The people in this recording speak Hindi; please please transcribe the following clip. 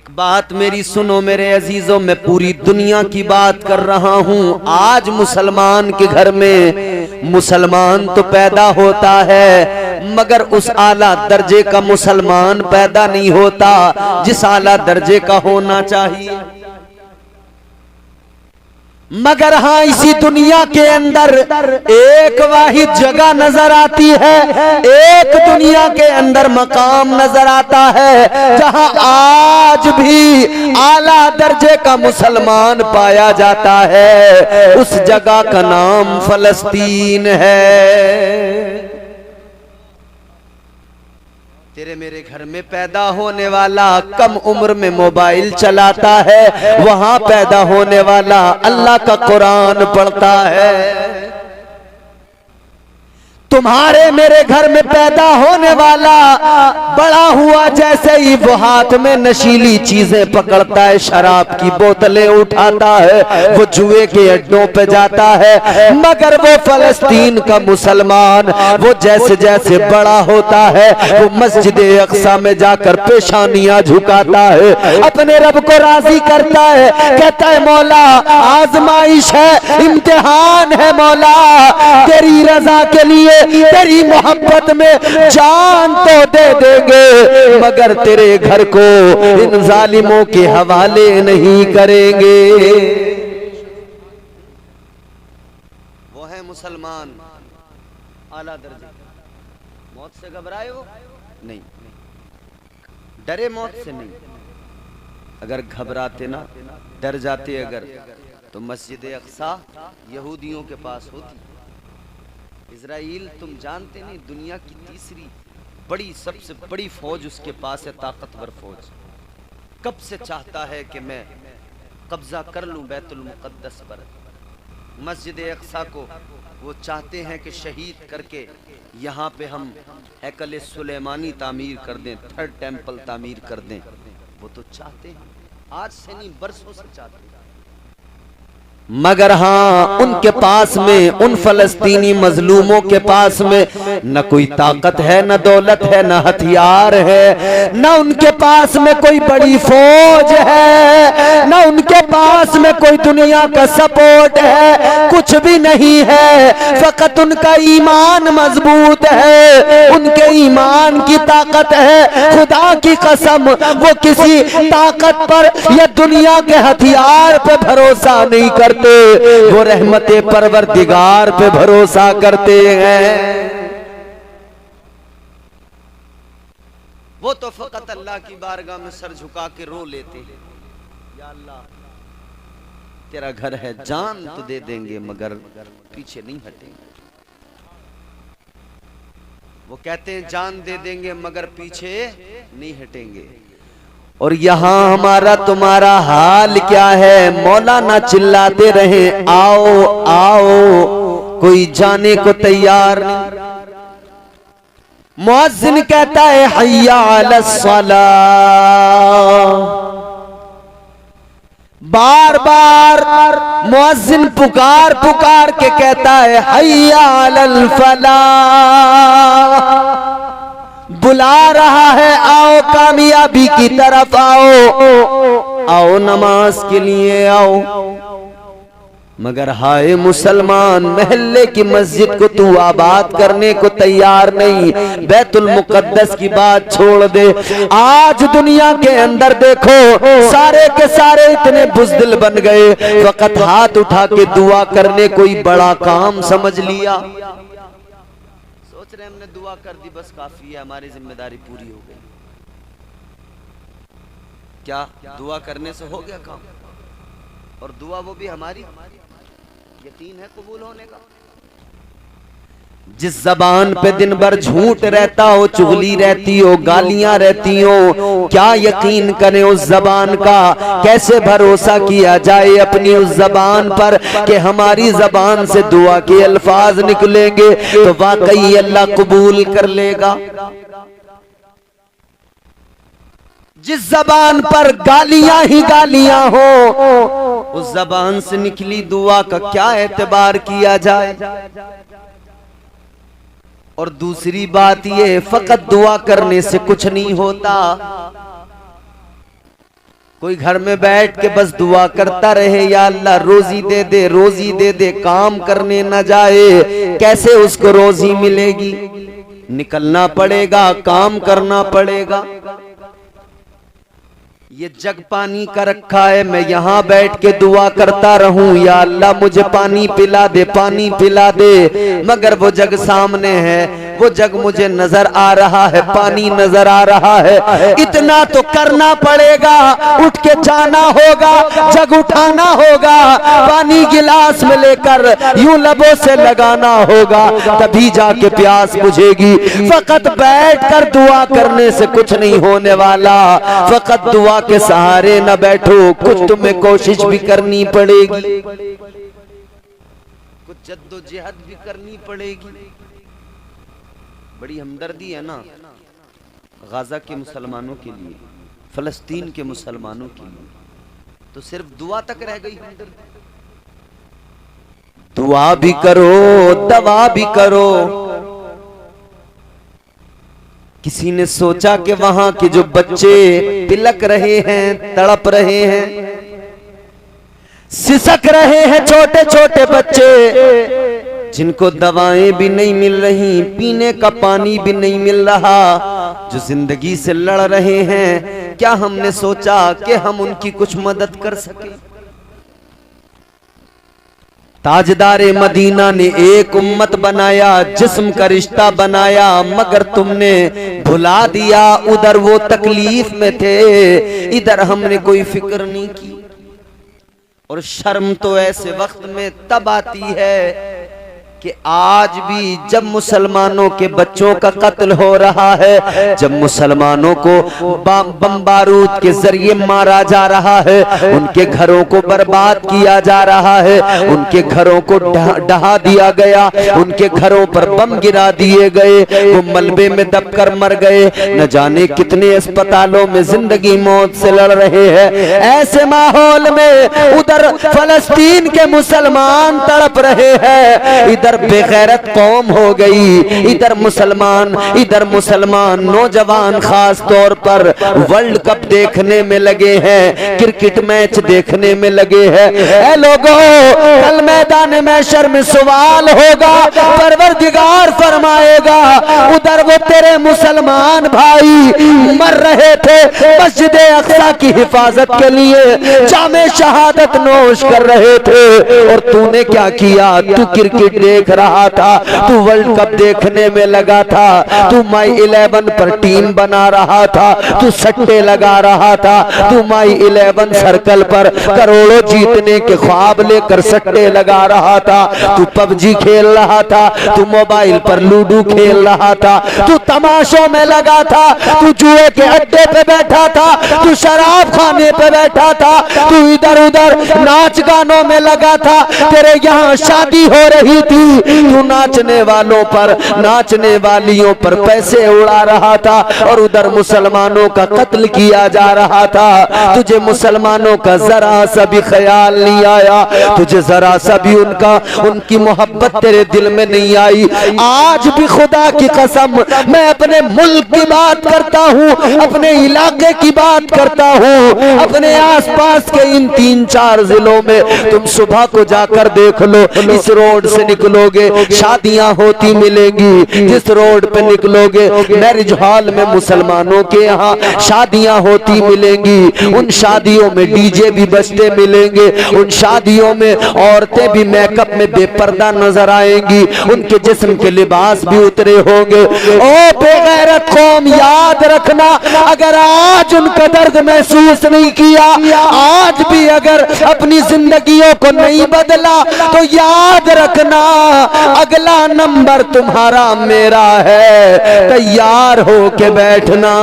बात मेरी सुनो मेरे अजीजों, मैं पूरी दुनिया की बात कर रहा हूँ। आज मुसलमान के घर में मुसलमान तो पैदा होता है, मगर उस आला दर्जे का मुसलमान पैदा नहीं होता जिस आला दर्जे का होना चाहिए। मगर हाँ, इसी दुनिया के अंदर एक वाहिद जगह नजर आती है, एक दुनिया के अंदर मकाम नजर आता है जहां आज भी आला दर्जे का मुसलमान पाया जाता है। उस जगह का नाम फलस्तीन है। तेरे मेरे घर में पैदा होने वाला कम उम्र में मोबाइल चलाता है, वहां पैदा होने वाला अल्लाह का कुरान पढ़ता है। तुम्हारे मेरे घर में पैदा होने वाला बड़ा हुआ जैसे ही वो हाथ में नशीली चीजें पकड़ता है, शराब की बोतलें उठाता है, वो जुए के अड्डों पे जाता है। मगर वो फलस्तीन का मुसलमान वो जैसे जैसे बड़ा होता है वो मस्जिद अक्सा में जाकर पेशानियां झुकाता है, अपने रब को राजी करता है, कहता है मौला आजमाइश है, इम्तिहान है मौला, तेरी रजा के लिए तेरी मोहब्बत में जान तो दे देंगे मगर तेरे घर को इन जालिमों के हवाले नहीं करेंगे। वो है मुसलमान आला दर्जे। मौत से घबराए हो? नहीं, डरे मौत से नहीं। अगर घबराते ना, डर जाते अगर, तो मस्जिद अक्सा यहूदियों के पास होती। इजराइल तुम जानते नहीं, दुनिया की तीसरी बड़ी सबसे बड़ी फौज उसके पास है, ताकतवर फौज। कब से चाहता है कि मैं कब्जा कर लूं बैतुल मुकद्दस पर, मस्जिद अक्सा को वो चाहते हैं कि शहीद करके यहाँ पे हम हैकल सुलेमानी तामीर कर दें, थर्ड टेम्पल तामीर कर दें। वो तो चाहते हैं, आज से नहीं बरसों से चाहते हैं। मगर हाँ, उनके पास में, उन फलस्तीनी मजलूमों के पास में न कोई ताकत है, न दौलत है, न हथियार है, न उनके पास में कोई बड़ी फौज है, न उनके पास में कोई दुनिया का सपोर्ट है, कुछ भी नहीं है। फकत उनका ईमान मजबूत है, उनके ईमान की ताकत है। खुदा की कसम, वो किसी ताकत पर या दुनिया के हथियार पे भरोसा नहीं करते, वो रहमते परवरदिगार पे भरोसा करते हैं। वो तो फकत अल्लाह की बारगाह में सर झुका के रो लेते हैं, या अल्लाह तेरा घर है, जान तो दे देंगे मगर पीछे नहीं हटेंगे। वो कहते हैं जान दे देंगे मगर पीछे नहीं हटेंगे। और यहाँ हमारा तुम्हारा हाल क्या है? मौलाना चिल्लाते रहे आओ आओ, कोई जाने को तैयार नहीं। मुअज्जिन कहता है हय्या अलस्सलाह, बार बार मुअज्जिन पुकार पुकार के कहता है हय्या अलल फलाह, बुला रहा है आओ कामयाबी की तरफ आओ, आओ नमाज के लिए आओ। मगर हाय मुसलमान, महल्ले की मस्जिद को तू आबाद करने को तैयार नहीं, बैतुल मुकद्दस की बात छोड़ दे। आज दुनिया के अंदर देखो सारे के सारे इतने बुज़दिल बन गए, फकत हाथ उठा के दुआ करने कोई बड़ा काम समझ लिया। सोच रहे हमने दुआ कर दी बस काफी है, हमारी जिम्मेदारी पूरी हो गई। क्या दुआ करने से हो गया काम? और दुआ वो भी हमारी, यकीन है कबूल होने का। जिस जबान पे दिन भर झूठ रहता हो, चुगली रहती हो, गालियां रहती हो, क्या यकीन करें उस जबान का? कैसे भरोसा किया जाए अपनी उस जबान पर कि हमारी जबान से दुआ के अल्फाज निकलेंगे तो वाकई अल्लाह कबूल कर लेगा। जिस जबान पर गालियां ही गालियां हो, उस जबान से निकली दुआ का क्या एतबार किया जाए? और दूसरी बात ये, फकत दुआ करने से कुछ नहीं होता। कोई घर में बैठ के बस दुआ करता रहे, या अल्लाह रोजी दे दे, रोजी दे दे, काम करने न जाए, कैसे उसको रोजी मिलेगी? निकलना पड़ेगा, काम करना पड़ेगा। ये जग पानी का रखा है, मैं यहाँ बैठ के दुआ करता रहूं, या अल्लाह मुझे पानी पिला दे, पानी पिला दे, मगर वो जग सामने है, वो जग मुझे नजर आ रहा है, पानी नजर आ रहा है। इतना तो करना पड़ेगा, उठ के जाना होगा, जग उठाना होगा, पानी गिलास में लेकर यूं लबों से लगाना होगा, तभी जाके प्यास बुझेगी। फकत बैठ कर दुआ करने से कुछ नहीं होने वाला, फकत दुआ के सहारे न बैठो, कुछ तुम्हें कोशिश भी करनी पड़ेगी, कुछ जद्दोजहद भी करनी पड़ेगी। बड़ी हमदर्दी है ना गाजा के मुसलमानों के लिए, फलस्तीन के मुसलमानों के लिए, तो सिर्फ दुआ तक रह गई हमदर्दी। दुआ भी करो, दवा भी करो। किसी ने सोचा कि वहां के जो बच्चे तिलक रहे हैं, तड़प रहे हैं, सिसक रहे हैं, छोटे छोटे बच्चे जिनको दवाएं भी नहीं मिल रही, पीने का पानी भी नहीं मिल रहा, जो जिंदगी से लड़ रहे हैं, क्या हमने सोचा कि हम उनकी कुछ मदद कर सके? ताजदारे मदीना ने एक उम्मत बनाया, जिस्म का रिश्ता बनाया, मगर तुमने भुला दिया, उधर वो तकलीफ में थे, इधर हमने कोई फिक्र नहीं की। और शर्म तो ऐसे वक्त में तब आती है कि आज भी जब मुसलमानों के बच्चों का कत्ल हो रहा है, जब मुसलमानों को बम बारूद के जरिए मारा जा रहा है, उनके घरों को बर्बाद किया जा रहा है, उनके घरों को ढहा दिया गया, उनके घरों पर बम गिरा दिए गए, वो मलबे में दबकर मर गए, न जाने कितने अस्पतालों में जिंदगी मौत से लड़ रहे हैं। ऐसे माहौल में उधर फलस्तीन के मुसलमान तड़प रहे हैं, इधर बेगैरत कौम हो गई, इधर मुसलमान नौजवान खास तौर पर वर्ल्ड कप देखने में लगे हैं, क्रिकेट मैच देखने में लगे हैं। ऐ लोगों, कल मैदान महशर में सवाल होगा, परवरदिगार फरमाएगा, उधर वो तेरे मुसलमान भाई मर रहे थे, मस्जिद अक्सा की हिफाजत के लिए जामे शहादत नोश कर रहे थे, और तूने क्या किया? तू क्रिकेट देख रहा था, तू वर्ल्ड कप देखने में लगा था, तू माई 11 पर टीम बना रहा था, तू सट्टे लगा रहा था, तू माई 11 सर्कल पर करोड़ों जीतने के ख्वाब लेकर सट्टे लगा रहा था, तू पबजी खेल रहा था, तू मोबाइल पर लूडो खेल रहा था, तू तमाशों में लगा था, तू जुए के अड्डे पे बैठा था, तू शराब खाने पे बैठा था, तू इधर उधर नाच गानों में लगा था, तेरे यहाँ शादी हो रही थी, तू नाचने वालों पर, नाचने वालियों पर पैसे उड़ा रहा था, और उधर मुसलमानों का कत्ल किया जा रहा था। तुझे मुसलमानों का जरा सा भी ख्याल नहीं आया, तुझे जरा सा भी उनकी मोहब्बत तेरे दिल में नहीं आई। आज भी खुदा की कसम मैं अपने मुल्क की बात करता हूँ, अपने इलाके की बात करता हूँ, अपने आसपास के इन 3-4 जिलों में तुम सुबह को जाकर देख लो, इस रोड से निकलोगे शादियां होती मिलेंगी, जिस रोड पे निकलोगे मैरिज हॉल में मुसलमानों के यहाँ शादियां होती मिलेंगी, उन शादियों में डीजे भी बजते मिलेंगे, उन शादियों में औरतें भी मेकअप में बेपर्दा नजर आएंगी, उनके जिस्म के लिबास भी उतरे होंगे। ओ बेगैरत कौम, याद रखना, अगर आज उनका दर्द महसूस नहीं किया, आज भी अगर अपनी जिंदगियों को नहीं बदला, तो याद रखना अगला नंबर तुम्हारा मेरा है, तैयार हो के बैठना।